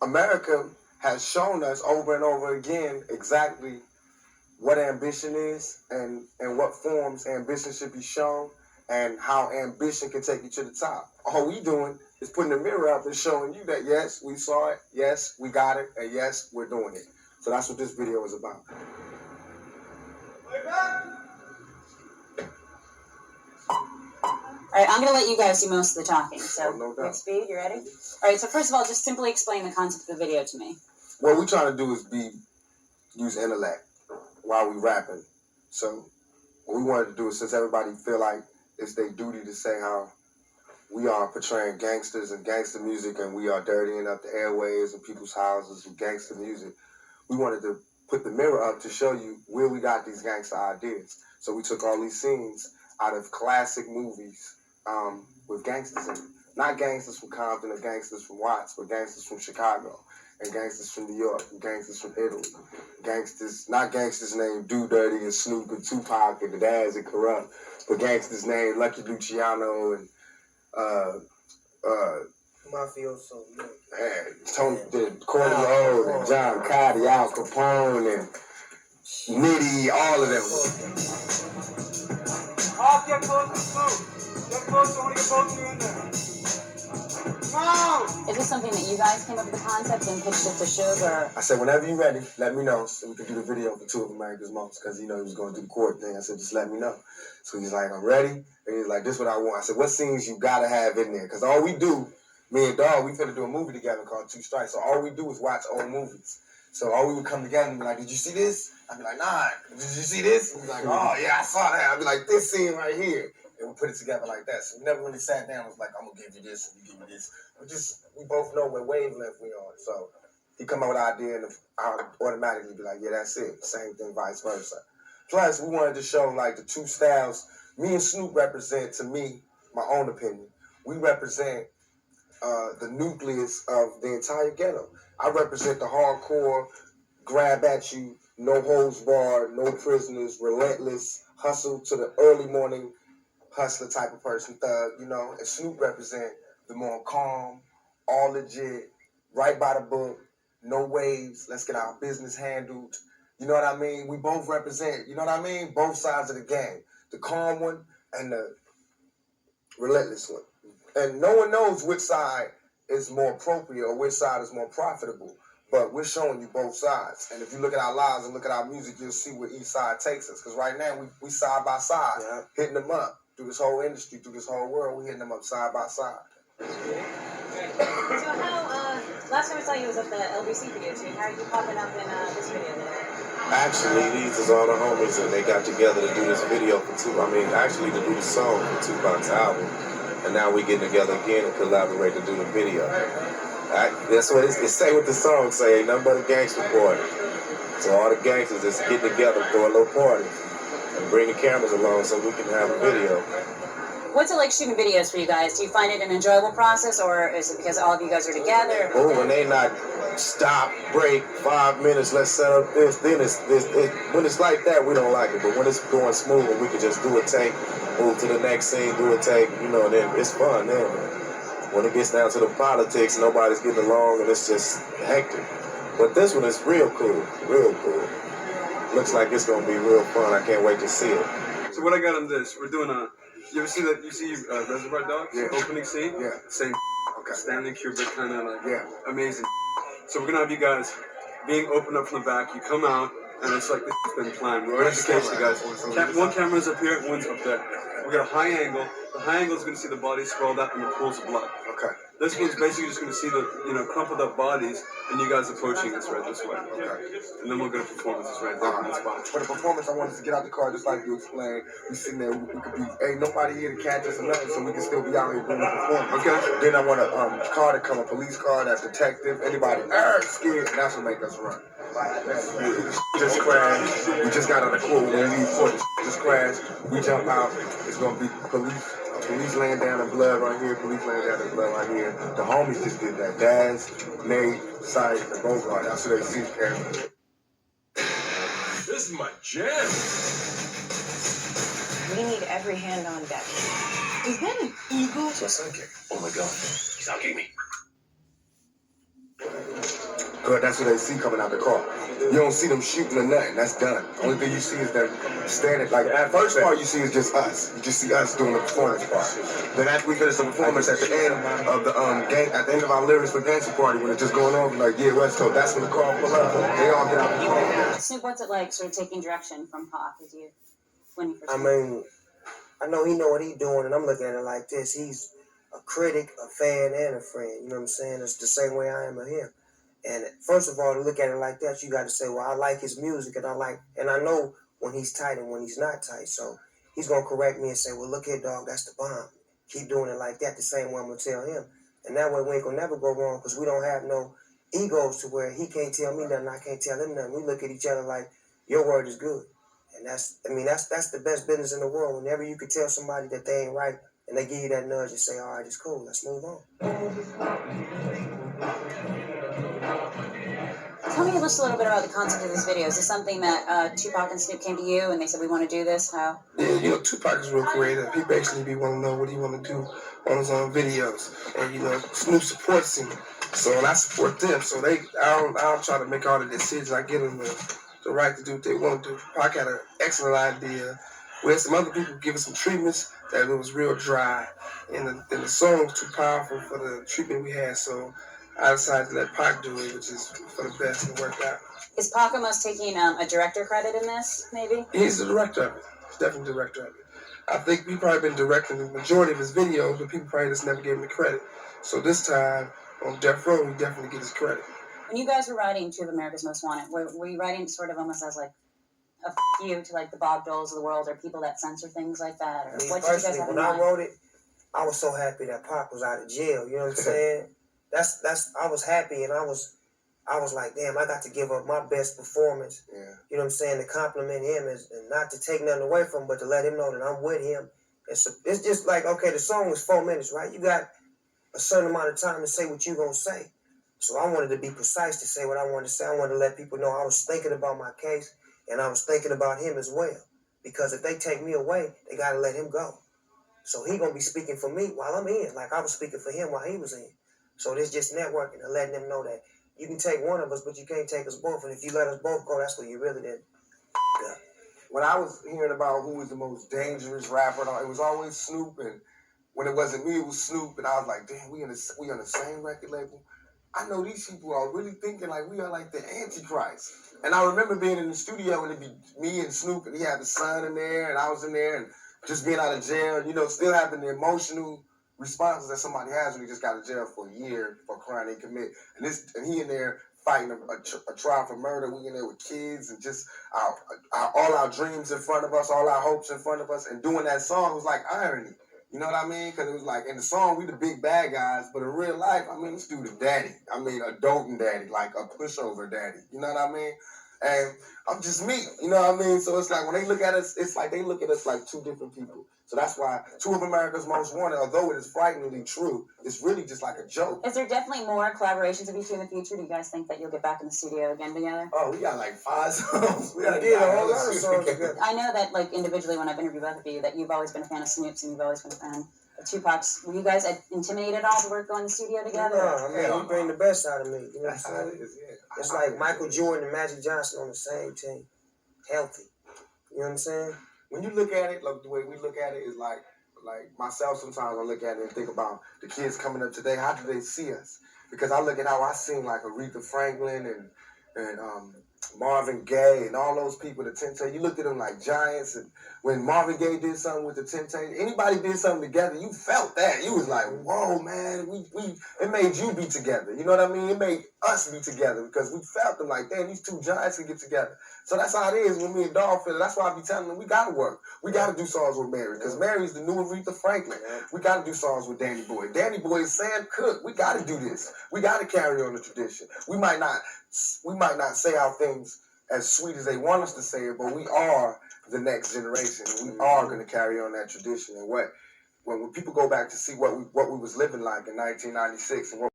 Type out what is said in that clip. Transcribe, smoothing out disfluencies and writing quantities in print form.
America has shown us over and over again exactly what ambition is and what forms ambition should be shown and how ambition can take you to the top. All we doing is putting the mirror up and showing you that, yes, we saw it, yes, we got it, and yes, we're doing it. So that's what this video is about. All right, I'm going to let you guys do most of the talking. So, no doubt. Quick speed, you ready? All right, so first of all, just simply explain the concept of the video to me. What we're trying to do is use intellect while we rapping. So what we wanted to do is, since everybody feel like it's their duty to say how we are portraying gangsters and gangster music and we are dirtying up the airways and people's houses with gangster music, we wanted to put the mirror up to show you where we got these gangster ideas. So we took all these scenes out of classic movies with gangsters in it. Not gangsters from Compton or gangsters from Watts, but gangsters from Chicago and gangsters from New York and gangsters from Italy. Gangsters, not gangsters named Do Dirty and Snoop and Tupac and the Dads and Corrupt, but gangsters named Lucky Luciano and Mafioso, Tony Corleone and John Gotti, Al Capone and Nitty, all of them. I'll get close to Snoop. Get close, I want to get both of you in there. Is this something that you guys came up with the concept and pitched it to Suge, or? I said, whenever you're ready, let me know so we can do the video for Two of America's Most, because, you know, he was going to do the court thing. I said, just let me know. So he's like, I'm ready. And he's like, this is what I want. I said, what scenes you got to have in there? Because all we do, me and Dog, we finna do a movie together called Two Strikes. So all we do is watch old movies. So all we would come together and be like, did you see this? I'd be like, nah. Did you see this? And he'd be like, oh, yeah, I saw that. I'd be like, this scene right here. And we put it together like that. So we never really sat down and was like, I'm going to give you this and you give me this. We both know what wavelength we on. So he come up with an idea and I'll automatically be like, yeah, that's it. Same thing, vice versa. Plus, we wanted to show like the two styles. Me and Snoop represent, to me, my own opinion, we represent the nucleus of the entire ghetto. I represent the hardcore, grab at you, no holds barred, no prisoners, relentless, hustle to the early morning hustler type of person, thug, you know. And Snoop represent the more calm, all legit, right by the book, no waves, let's get our business handled. You know what I mean? We both represent, you know what I mean? Both sides of the game. The calm one and the relentless one. And no one knows which side is more appropriate or which side is more profitable. But we're showing you both sides. And if you look at our lives and look at our music, you'll see where each side takes us. Because right now, we side by side, hitting them up. Through this whole industry, through this whole world, we're hitting them up side by side. So how, last time I saw you was at the LBC video too. How are you popping up in this video today? Actually, these is all the homies and they got together to do this video for actually to do the song for Tupac's album. And now we getting together again and collaborate to do the video. That's what it say what the song say, ain't nothing but a gangster party. So all the gangsters just get together for a little party and bring the cameras along so we can have a video. What's it like shooting videos for you guys? Do you find it an enjoyable process, or is it because all of you guys are together? Oh, when they not stop, break, 5 minutes, let's set up this, then when it's like that, we don't like it. But when it's going smooth and we can just do a take, move to the next scene, do a take, you know, then it's fun then. When it gets down to the politics, nobody's getting along and it's just hectic. But this one is real cool, real cool. Looks like it's gonna be real fun. I can't wait to see it. So what I got on this, we're doing you ever see that? You see Reservoir Dogs? Yeah. Opening scene? Yeah. Same. Okay. Stanley Kubrick kind of like amazing. So we're gonna have you guys being opened up from the back. You come out, and it's like this has been planned. We're already staged, you guys. One camera's up here, one's up there. We got a high angle. The high angle is gonna see the body sprawled out in the pools of blood. Okay. This one's basically just gonna see the crumpled up bodies, and you guys approaching us right this way. Okay. And then we'll get a performance right there on the spot. For the performance, I wanted to get out the car just like you explained. We sitting there, we could be, ain't nobody here to catch us or nothing, so we can still be out here doing the performance. Okay. Then I want a car to come, a police car, that's detective, anybody scared, and that's what make us run. Just crashed. We just got out of court. When we leave court, just crashed. We jump out. It's gonna be police laying down in blood right here. Police laying down in blood right here. The homies just did that. Daz, Nate, Sight, and Bogart. That's what they see, Karen. This is my jam. We need every hand on deck. Is that an eagle? It's a sunkick. Oh my god. He's not getting me. Because that's what they see coming out the car. You don't see them shooting or nothing. That's done. Only thing you see is them standing. Like, the first part you see is just us. You just see us doing the performance part. Then after we finish the performance, at the end of the gang, at the end of our lyrics for Gangsta Party, when it's just going on, like, yeah, West Coast, that's when the car pull up. They all get out the car. Snoop, what's it like sort of taking direction from Pac as you, when you first I mean, I know he know what he doing, and I'm looking at it like this. He's a critic, a fan, and a friend. You know what I'm saying? It's the same way I am of him. And first of all, to look at it like that, you got to say, well, I like his music, and I know when he's tight and when he's not tight. So he's gonna correct me and say, well, look here, dog, that's the bomb. Keep doing it like that. The same way I'm gonna tell him, and that way we ain't gonna never go wrong because we don't have no egos to where he can't tell me nothing, I can't tell him nothing. We look at each other like your word is good. And that's the best business in the world. Whenever you could tell somebody that they ain't right and they give you that nudge and say, all right, it's cool, let's move on. Tell me just a little bit about the concept of this video. Is this something that Tupac and Snoop came to you and they said, we want to do this? How? Yeah, you know, Tupac is real creative. He basically be want to know what he want to do on his own videos. And, you know, Snoop supports him. So, and I support them. So, I don't try to make all the decisions. I give them the right to do what they want to do. Pac had an excellent idea. We had some other people giving some treatments that it was real dry. And the song was too powerful for the treatment we had. So, I decided to let Pac do it, which is for the best and work out. Is Pac almost taking a director credit in this, maybe? He's the director of it. He's definitely the director of it. I think we've probably been directing the majority of his videos, but people probably just never gave him the credit. So this time, on Death Row, we definitely get his credit. When you guys were writing Two of America's Most Wanted, were you writing sort of almost as like a you to like the Bob Doles of the world or people that censor things like that? Or what did you guys have in when I mind? wrote it, I was so happy that Pac was out of jail. You know what I'm saying? I was happy, and I was like, damn, I got to give up my best performance. Yeah. You know what I'm saying? To compliment him and not to take nothing away from him, but to let him know that I'm with him. It's just like, okay, the song was 4 minutes, right? You got a certain amount of time to say what you're going to say. So I wanted to be precise to say what I wanted to say. I wanted to let people know I was thinking about my case, and I was thinking about him as well. Because if they take me away, they got to let him go. So he going to be speaking for me while I'm in, like I was speaking for him while he was in. So it's just networking and letting them know that you can take one of us, but you can't take us both. And if you let us both go, that's what you really did. Yeah. When I was hearing about who was the most dangerous rapper, it was always Snoop. And when it wasn't me, it was Snoop. And I was like, damn, we on the same record label. I know these people are really thinking like we are like the Antichrist. And I remember being in the studio and it'd be me and Snoop, and he had the son in there, and I was in there, and just being out of jail, you know, still having the emotional responses that somebody has when he just got out of jail for a year for a crime they commit. And he in there fighting a trial for murder. We in there with kids and just all our dreams in front of us, all our hopes in front of us. And doing that song was like irony. You know what I mean? Because it was like, in the song, we the big bad guys, but in real life, I mean, this dude a daddy. I mean, a doting daddy, like a pushover daddy. You know what I mean? And I'm just me, you know what I mean? So it's like when they look at us, it's like they look at us like two different people. So that's why Two of America's Most Wanted, although it is frighteningly true, it's really just like a joke. Is there definitely more collaborations to be seen in the future? Do you guys think that you'll get back in the studio again together? Oh, we got like 5 songs. We did a whole lot of songs together. I know that, like, individually, when I've interviewed both of you, that you've always been a fan of Snoop's and you've always been a fan of Tupac's. Were you guys intimidated at all to work on the studio together? No, I mean, you bring the best out of me. You know what I'm That's how it saying? is, yeah. It's like Michael Jordan and Magic Johnson on the same team. Healthy. You know what I'm saying? When you look at it, like the way we look at it is like myself, sometimes I look at it and think about the kids coming up today. How do they see us? Because I look at how I seen like Aretha Franklin and Marvin Gaye and all those people, the Temptations. You looked at them like giants. And when Marvin Gaye did something with the Temptations, anybody did something together, you felt that. You was like, whoa, man, it made you be together. You know what I mean? It made us be together because we felt them like, damn, these two giants can get together. So that's how it is when me and Dawg feel it. That's why I be telling them we gotta work. We gotta do songs with Mary because Mary's the new Aretha Franklin. We gotta do songs with Danny Boy. Danny Boy is Sam Cooke. We gotta do this. We gotta carry on the tradition. We might not say our things as sweet as they want us to say it, but we are the next generation. We are going to carry on that tradition. And when people go back to see what we was living like in 1996 and what